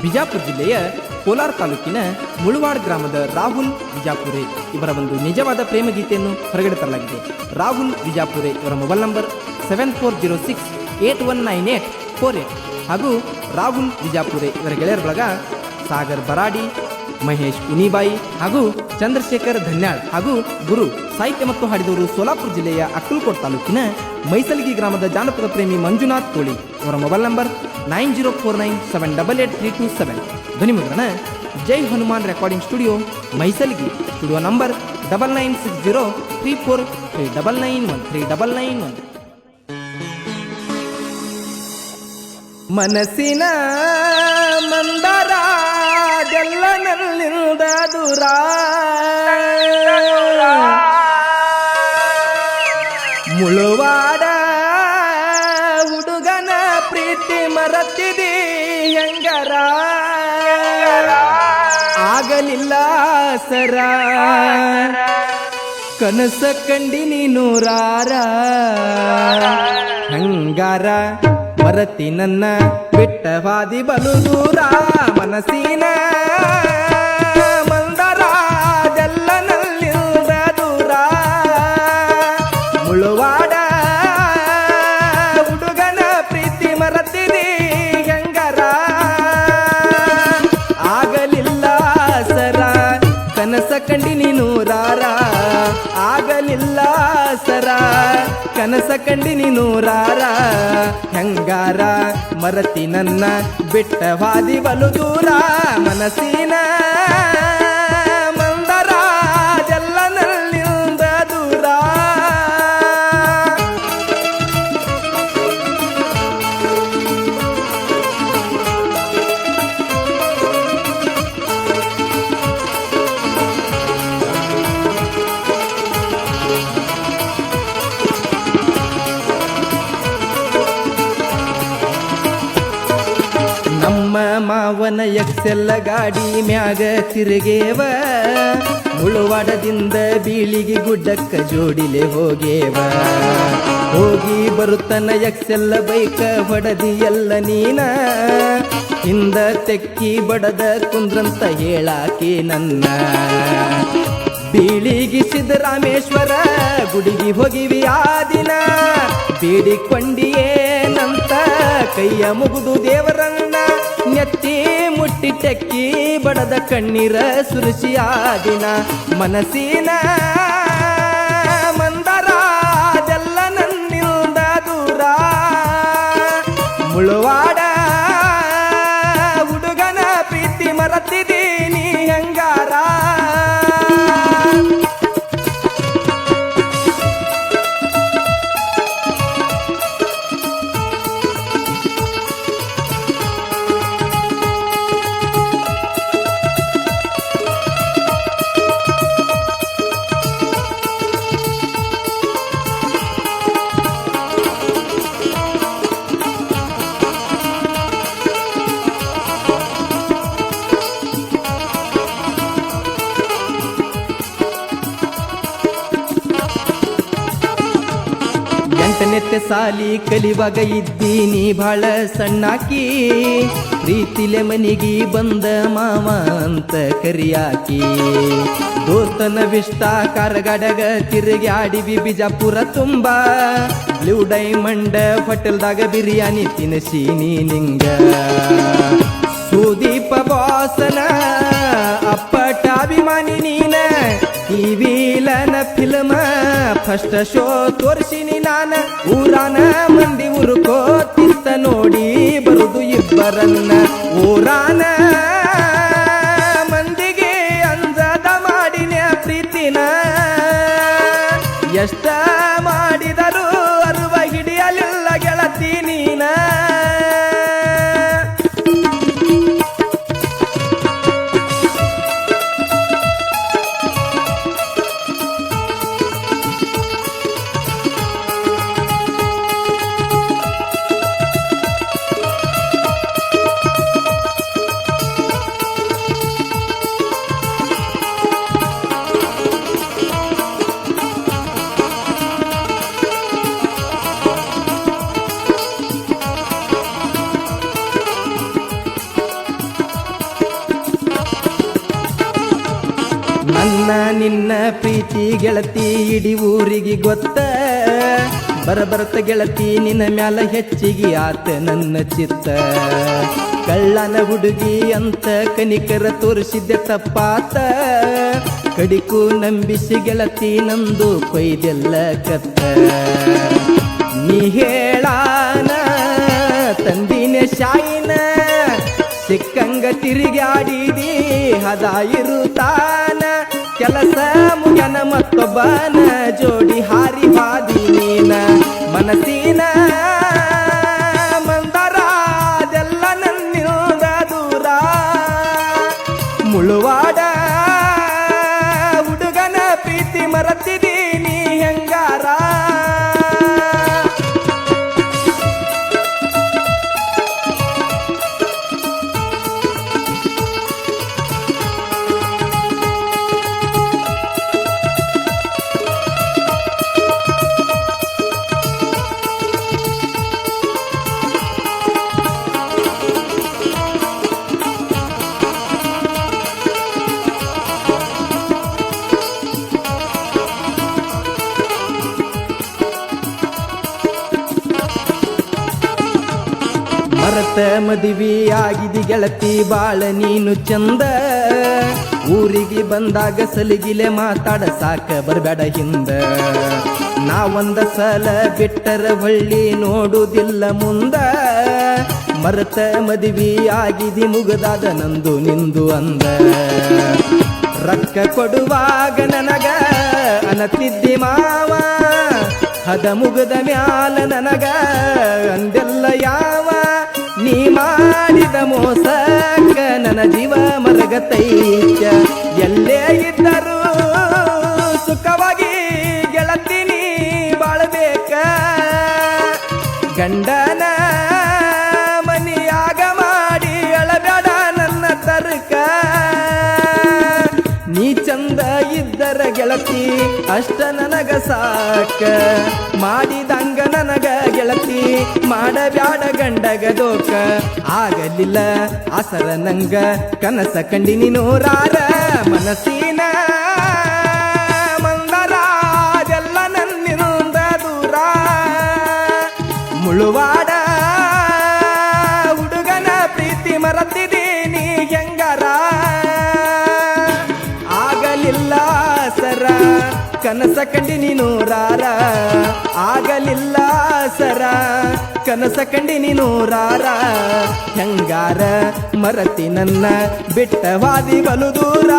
ಬಿಜಾಪುರ ಜಿಲ್ಲೆಯ ಕೋಲಾರ ತಾಲೂಕಿನ ಮುಳುವಾಡ್ ಗ್ರಾಮದ ರಾಹುಲ್ ವಿಜಾಪುರೆ ಇವರ ಒಂದು ನಿಜವಾದ ಪ್ರೇಮ ಗೀತೆಯನ್ನು ಹೊರಗಡೆ ತರಲಾಗಿದೆ. ರಾಹುಲ್ ವಿಜಾಪುರೆ ಇವರ ಮೊಬೈಲ್ ನಂಬರ್ 7406819848 ಹಾಗೂ ರಾಹುಲ್ ವಿಜಾಪುರೆ ಇವರ ಗೆಳೆಯರ ಬಳಗ ಸಾಗರ್ ಬರಾಡಿ, ಮಹೇಶ್ ಉನಿಬಾಯಿ ಹಾಗೂ ಚಂದ್ರಶೇಖರ್ ಧನ್ಯಾಳ್ ಹಾಗೂ ಗುರು. ಸಾಹಿತ್ಯ ಮತ್ತು ಹಾಡಿದವರು ಸೋಲಾಪುರ ಜಿಲ್ಲೆಯ ಅಕ್ಕಲಕೋಟ್ ತಾಲೂಕಿನ ಮೈಸಲ್ಗಿ ಗ್ರಾಮದ ಜಾನಪದ ಪ್ರೇಮಿ ಮಂಜುನಾಥ್ ಕೋಳಿ ಅವರ ಮೊಬೈಲ್ ನಂಬರ್ 9049788327. ಧ್ವನಿ ಮುದ್ರಣ Jai Hanuman recording studio Maisalgi. Studio number 99603439913991. ಮನಸ್ಸಿನ ಮಂದರ ಗೆಲ್ಲನಲ್ಲಿಂದ ದೂರ ಮುಳುವಾಡ ಹುಡುಗನ ಪ್ರೀತಿ ಮರತಿದಿ ಹೆಂಗರ ಆಗಲಿಲ್ಲ ಸರ ಕನಸ ಕಂಡಿನಿ ನೂರಾರ ಹಂಗಾರ ಮರತಿ ನನ್ನ ಬಿಟ್ಟವಾದಿ ಬಲು ದೂರ ಮನಸ್ಸಿನ ಮಂದರ ದೆಲ್ಲನಲ್ಲಿಂದ ದೂರ ಮುಳುವಾಡ ಹುಡುಗನ ಪ್ರೀತಿ ಮರತಿದಿ ಹೆಂಗರ ಆಗಲಿಲ್ಲ ಸರ ಕನಸ ಕಂಡಿನಿ ನೂರಾರ ಆಗಲಿಲ್ಲ ಸರ ಕನಸ ಕಂಡಿನಿ ನೂರಾರ ಹೆಂಗಾರ ಮರತಿ ನನ್ನ ಬಿಟ್ಟವಾದಿ ಬಲು ದೂರ ಮನಸ್ಸಿನ ಮಂದರ ಜಲ್ಲನಲ್ಲಿಂದ ದೂರ. ನಮ್ಮ ಮಾವನ ಎಕ್ಸೆಲ್ಲ ಗಾಡಿ ಮ್ಯಾಗ ತಿರುಗೇವ ಮುಳುವಾಡದಿಂದ ಬೀಳಿಗೆ ಗುಡ್ಡಕ್ಕ ಜೋಡಿಲೆ ಹೋಗೇವ ಹೋಗಿ ಬರುತ್ತನ ಎಕ್ಸೆಲ್ಲ ಬೈಕ ಹೊಡದಿ ಎಲ್ಲ ನೀನ ಹಿಂದ ತೆಕ್ಕಿ ಬಡದ ಕುಂದ್ರಂತ ಹೇಳಾಕಿ ನನ್ನ ಬೀಳಿಗಿ ಸಿದ್ದರಾಮೇಶ್ವರ ಗುಡಿಗಿ ಹೋಗಿವಿ ಆ ದಿನ ಬೇಡಿಕೊಂಡಿಯೇನಂತ ಕೈಯ ಮುಗಿದು ದೇವರನ್ನ ನೆತ್ತಿ ಮುಟ್ಟಿ ಟೆಕ್ಕಿ ಬಡದ ಕಣ್ಣೀರ ಸುರಿಸಿ ಆ ದಿನ ಮನಸ್ಸಿನ ಮಂದರ ಜಲ್ಲ ನನ್ನಿಂದ ದೂರ ಮುಳುವಾಡ ಹುಡುಗನ ಪ್ರೀತಿ ಮರತಿದೀನಿ ಹೆಂಗಾರ. ಎಂಟನೆತ್ತೆ ಸಾಲಿ ಕಲಿವಾಗ ಇದ್ದೀನಿ ಬಾಳ ಸಣ್ಣಾಕಿ ಪ್ರೀತಿಲೆ ಮನಿಗಿ ಬಂದ ಮಾವ ಅಂತ ಕರಿಯಾಕಿ ದೋಸ್ತನ ವಿಷ್ಟ ಕಾರ್ಗಡಗ ತಿರುಗಿ ಆಡಿವಿ ಬಿಜಾಪುರ ತುಂಬ ಬ್ಲೂ ಡೈಮಂಡ್ ಹೋಟೆಲ್ದಾಗ ಬಿರಿಯಾನಿ ತಿನ್ನಿಸೀನಿ ನಿಂಗ ಸುದೀಪ ಬಾಸನ ಅಪ್ಪಟಾಭಿಮಾನಿ ನೀನ ಟಿವಿಲನ ಫಿಲ್ಮ ಫಸ್ಟ್ ಶೋ ತೋರಿಸಿನಿ ನಾನ ಊರಾನ ಮಂದಿ ಉರುಕೋತಿತ್ತ ನೋಡಿ ಬರುದು ಇಬ್ಬರನ್ನ ಊರಾನ ಮಂದಿಗೆ ಅಂಜದ ಮಾಡಿನ ಪ್ರೀತಿನ ಎಷ್ಟ ಮಾಡಿದರೂ ಅರುವ ಹಿಡಿಯಲಿಲ್ಲ ಗೆಳತಿ ನೀನ. ನಿನ್ನ ಪ್ರೀತಿ ಗೆಳತಿ ಇಡೀ ಊರಿಗೆ ಗೊತ್ತ ಬರಬರತ ಗೆಳತಿ ನಿನ್ನ ಮ್ಯಾಲ ಹೆಚ್ಚಿಗೆ ಆತ ನನ್ನ ಚಿತ್ತ ಕಳ್ಳನ ಹುಡುಗಿ ಅಂತ ಕನಿಕರ ತೋರಿಸಿದ್ದೆ ತಪ್ಪಾತ ಕಡಿಕು ನಂಬಿಸಿ ಗೆಳತಿ ನಂದು ಕೊಯ್ದೆಲ್ಲ ಕತ್ತ ನೀ ಹೇಳಾನ ತಂದಿನ ಶಾಯಿನ ಸಿಕ್ಕಂಗ ತಿರುಗಾಡಿದಿ ಹದ ಇರುತ್ತಾನ ಕೆಲಸ ಮುಗನ ಮತ್ತೊಬ್ಬನ ಜೋಡಿ ಹಾರಿ ಹಾದಿ ನೀನ ಮನಸ್ಸಿನ ಮಂದರ ಅದೆಲ್ಲ ನನ್ನಿಂದ ದೂರ ಮುಳುವಾಡ ಹುಡುಗನ ಪ್ರೀತಿ ಮರತಿದೀನಿ ಹೆಂಗಾರ ಮರತ ಮದುವೆ ಆಗಿದಿ ಗೆಳತಿ ಬಾಳ ನೀನು ಚಂದ ಊರಿಗೆ ಬಂದಾಗ ಸಲಿಗಿಲೆ ಮಾತಾಡ ಸಾಕ ಬರಬೇಡ ಹಿಂದ ನಾವೊಂದ ಸಲ ಬಿಟ್ಟರ ಹೊಳ್ಳಿ ನೋಡುವುದಿಲ್ಲ ಮುಂದ ಮರತ ಮದುವೆ ಆಗಿದಿ ಮುಗದಾದ ನಂದು ನಿಂದು ಅಂದ ರೊಕ್ಕ ಕೊಡುವಾಗ ನನಗ ಅನತಿದ್ದಿ ಮಾವ ಹದ ಮುಗದ ಮ್ಯಾಲ ನನಗ ಅಂದೆಲ್ಲ ಯಾವ ನೀ ಮಾಡಿದ ಮೋಸಕ್ಕ ನನ್ನ ಜೀವ ಮರಗತೈತ ಎಲ್ಲೇ ಇದ್ದರೂ ಸುಖವಾಗಿ ಗೆಳತಿನಿ ಬಾಳಬೇಕ ಗಂಡನ ಮನಿಯಾಗ ಮಾಡಿ ಅಳಬೇಡ ನನ್ನ ತರ್ಕ ನೀ ಚಂದ ಇದ್ದರ ಗೆಳತಿ ಅಷ್ಟ ನನಗ ಸಾಕ ಮಾಡಿದಂಗ ನನಗ ಗೆಳತಿ ಮಾಡಬ್ಯಾಡ ಗಂಡಗ ದೋಕ ಆಗಲಿಲ್ಲ ಆಸರ ನಂಗ ಕನಸ ಕಂಡಿನಿ ನೂರಾರ ಮನಸ್ಸಿನ ಮಂದರ ಅದೆಲ್ಲ ನನ್ನಿಂದ ದೂರ ಮುಳುವಾಡ ಹುಡುಗನ ಪ್ರೀತಿ ಮರತಿದೀನಿ ಹೆಂಗಾರ ಆಗಲಿಲ್ಲ ಸರ ಕನಸ ಕಂಡಿನಿ ನೂರಾರ ಆಗಲಿಲ್ಲ ಸರ ಕನಸ ಕಂಡಿನಿ ನೂರಾರ ಹೆಂಗಾರ ಮರತಿ ನನ್ನ ಬಿಟ್ಟವಾದಿ ಬಲು ದೂರ